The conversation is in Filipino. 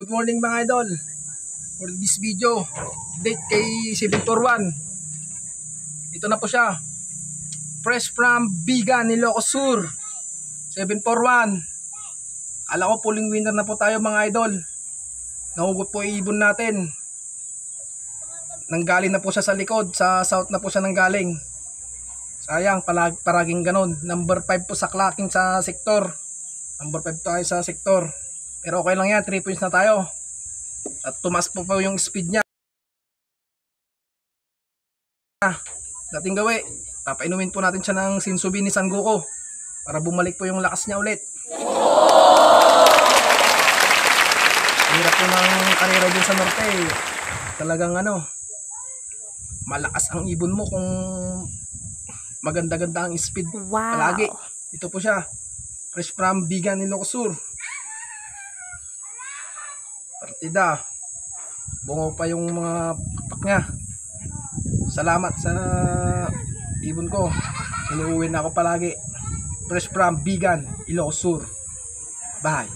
Good morning mga idol. For this video, date kay 741. Ito na po siya. Fresh from Bigan, Ilocos Sur. 741. Ala ko pulling winner na po tayo mga idol. Nahugot po ibon natin. Nanggaling na po siya sa likod. Sa south na po siya nanggaling. Sayang, paraging ganon. Number 5 po sa clocking sa sektor. Number 5 tayo sa sektor. Pero okay lang yan, 3 points na tayo. At tumaas po yung speed niya. Dating gawi, papainumin po natin siya ng Sinsubi ni San Goku para bumalik po yung lakas niya ulit. Hirap po ng karera dyan sa norte. Talagang malakas ang ibon mo kung maganda-ganda ang speed. Wow. Palagi. Ito po siya. Fresh from Bigan, Ilocos Sur. Partida. Bungo pa yung mga pakpak niya. Salamat sa ibon ko. Inuuwi na ako palagi. Fresh from Bigan, Ilocos Sur. Bye.